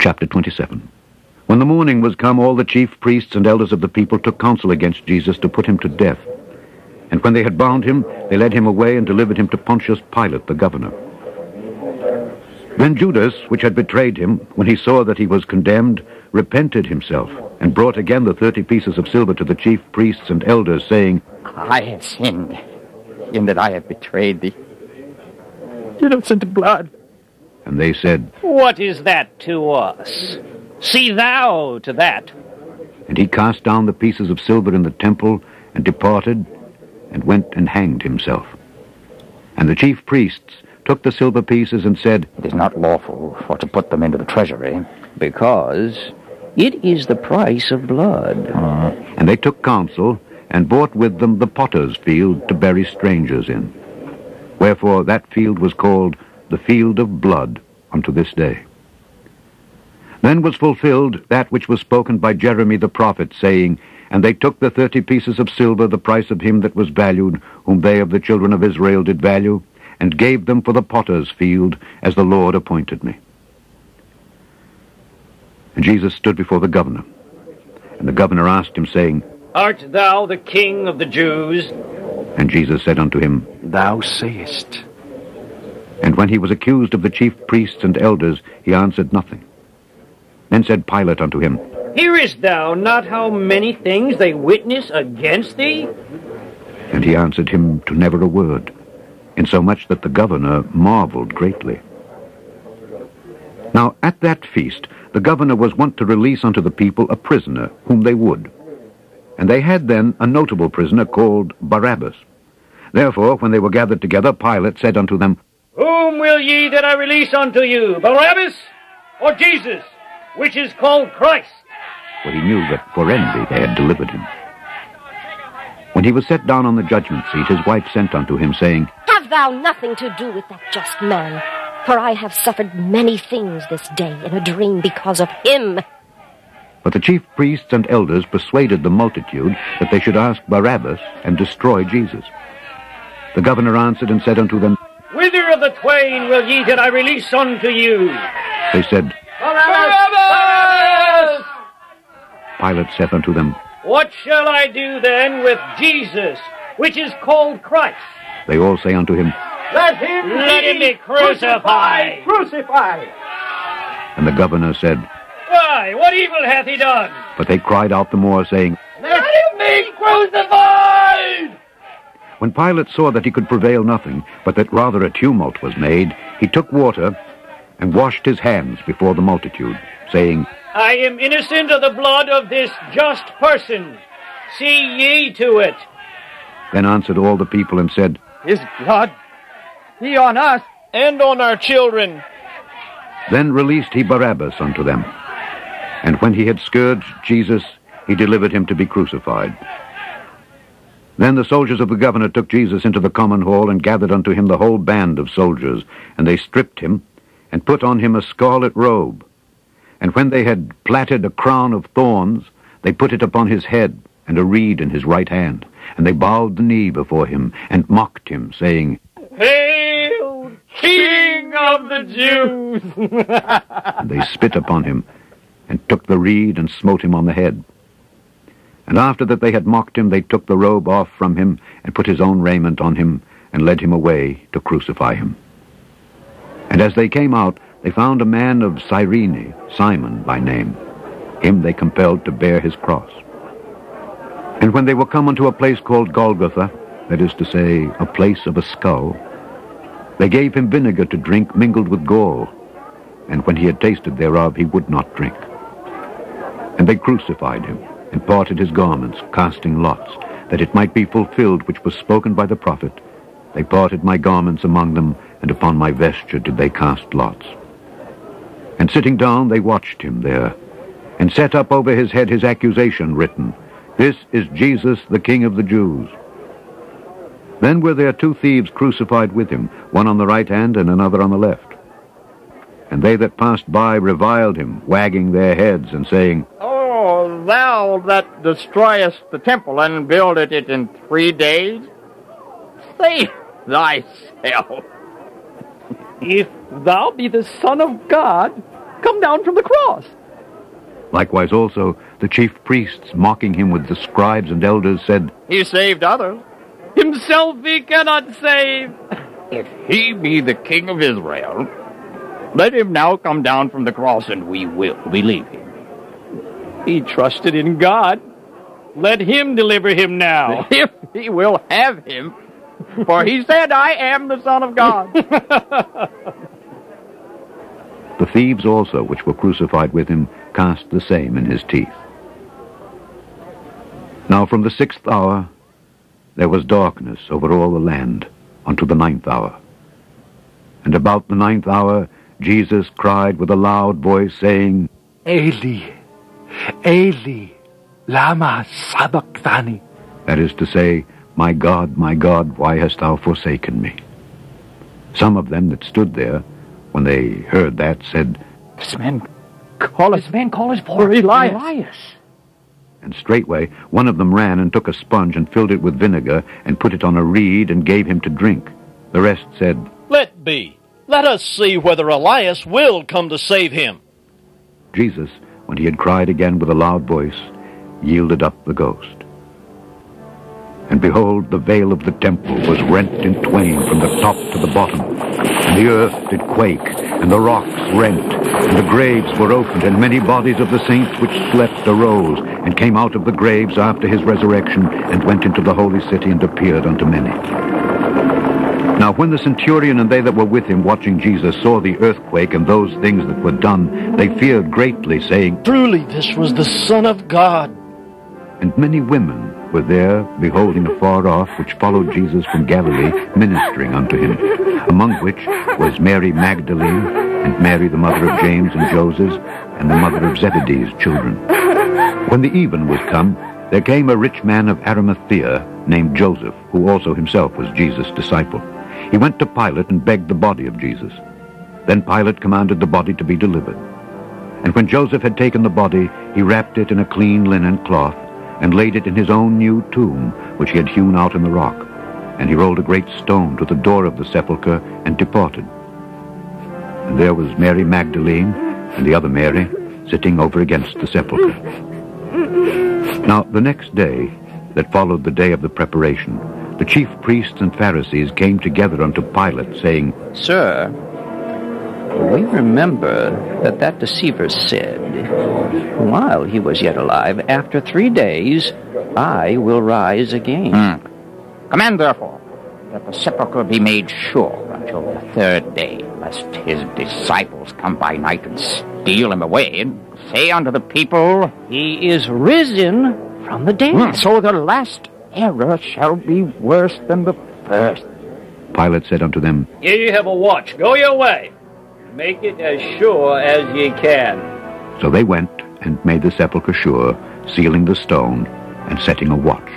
Chapter 27. When the morning was come, all the chief priests and elders of the people took counsel against Jesus to put him to death. And when they had bound him, they led him away and delivered him to Pontius Pilate, the governor. Then Judas, which had betrayed him, when he saw that he was condemned, repented himself, and brought again the 30 pieces of silver to the chief priests and elders, saying, I have sinned, in that I have betrayed thee. Innocent blood. And they said, What is that to us? See thou to that. And he cast down the pieces of silver in the temple, and departed, and went and hanged himself. And the chief priests took the silver pieces and said, It is not lawful for to put them into the treasury, because it is the price of blood. And they took counsel, and bought with them the potter's field to bury strangers in. Wherefore that field was called the field of blood unto this day. Then was fulfilled that which was spoken by Jeremy the prophet, saying, And they took the 30 pieces of silver, the price of him that was valued, whom they of the children of Israel did value, and gave them for the potter's field, as the Lord appointed me. And Jesus stood before the governor. And the governor asked him, saying, Art thou the King of the Jews? And Jesus said unto him, Thou sayest. And when he was accused of the chief priests and elders, he answered nothing. Then said Pilate unto him, Hearest thou not how many things they witness against thee? And he answered him to never a word, insomuch that the governor marveled greatly. Now at that feast the governor was wont to release unto the people a prisoner whom they would. And they had then a notable prisoner called Barabbas. Therefore, when they were gathered together, Pilate said unto them, Whom will ye that I release unto you, Barabbas or Jesus, which is called Christ? For he knew that for envy they had delivered him. When he was set down on the judgment seat, his wife sent unto him, saying, Have thou nothing to do with that just man, for I have suffered many things this day in a dream because of him. But the chief priests and elders persuaded the multitude that they should ask Barabbas and destroy Jesus. The governor answered and said unto them, Whither of the twain will ye that I release unto you? They said, Barabbas! Pilate saith unto them, What shall I do then with Jesus, which is called Christ? They all say unto him, Let him be crucified! Crucified! And the governor said, Why, what evil hath he done? But they cried out the more, saying, Let him be crucified! When Pilate saw that he could prevail nothing, but that rather a tumult was made, he took water and washed his hands before the multitude, saying, I am innocent of the blood of this just person. See ye to it. Then answered all the people and said, His blood be on us And on our children. Then released he Barabbas unto them. And when he had scourged Jesus, he delivered him to be crucified. Then the soldiers of the governor took Jesus into the common hall, and gathered unto him the whole band of soldiers. And they stripped him, and put on him a scarlet robe. And when they had plaited a crown of thorns, they put it upon his head, and a reed in his right hand. And they bowed the knee before him, and mocked him, saying, Hail, King of the Jews! And they spit upon him, and took the reed, and smote him on the head. And after that they had mocked him, they took the robe off from him, and put his own raiment on him, and led him away to crucify him. And as they came out, they found a man of Cyrene, Simon by name. Him they compelled to bear his cross. And when they were come unto a place called Golgotha, that is to say, a place of a skull, they gave him vinegar to drink mingled with gall. And when he had tasted thereof, he would not drink. And they crucified him, and parted his garments, casting lots, that it might be fulfilled which was spoken by the prophet. They parted my garments among them, and upon my vesture did they cast lots. And sitting down, they watched him there, and set up over his head his accusation written, This is Jesus, the King of the Jews. Then were there two thieves crucified with him, one on the right hand and another on the left. And they that passed by reviled him, wagging their heads, and saying, Oh, thou that destroyest the temple and buildest it in 3 days, save thyself. If thou be the Son of God, come down from the cross. Likewise also, the chief priests, mocking him with the scribes and elders, said, He saved others. Himself he cannot save. If he be the King of Israel, let him now come down from the cross, and we will believe him. He trusted in God. Let him deliver him now. If he will have him, for he said, I am the Son of God. The thieves also, which were crucified with him, cast the same in his teeth. Now from the 6th hour there was darkness over all the land unto the 9th hour. And about the 9th hour Jesus cried with a loud voice, saying, Eli, Eli, lama sabachthani. That is to say, my God, why hast thou forsaken me? Some of them that stood there, when they heard that, said, This man calleth for Elias. And straightway one of them ran and took a sponge and filled it with vinegar and put it on a reed and gave him to drink. The rest said, Let be. Let us see whether Elias will come to save him. Jesus, when he had cried again with a loud voice, yielded up the ghost. And behold, the veil of the temple was rent in twain from the top to the bottom, and the earth did quake, and the rocks rent, and the graves were opened, and many bodies of the saints which slept arose, and came out of the graves after his resurrection, and went into the holy city, and appeared unto many. Now when the centurion and they that were with him watching Jesus saw the earthquake and those things that were done, they feared greatly, saying, Truly this was the Son of God. And many women were there, beholding afar off, which followed Jesus from Galilee, ministering unto him, among which was Mary Magdalene, and Mary the mother of James and Joseph, and the mother of Zebedee's children. When the even was come, there came a rich man of Arimathea, named Joseph, who also himself was Jesus' disciple. He went to Pilate and begged the body of Jesus. Then Pilate commanded the body to be delivered. And when Joseph had taken the body, he wrapped it in a clean linen cloth, and laid it in his own new tomb, which he had hewn out in the rock. And he rolled a great stone to the door of the sepulchre, and departed. And there was Mary Magdalene, and the other Mary, sitting over against the sepulchre. Now the next day, that followed the day of the preparation, the chief priests and Pharisees came together unto Pilate, saying, Sir, we remember that deceiver said, while he was yet alive, after 3 days, I will rise again. Command, therefore, that the sepulchre be made sure until the 3rd day, lest his disciples come by night and steal him away, and say unto the people, He is risen from the dead. So the last error shall be worse than the first. Pilate said unto them, Ye have a watch. Go your way. Make it as sure as ye can. So they went and made the sepulchre sure, sealing the stone, and setting a watch.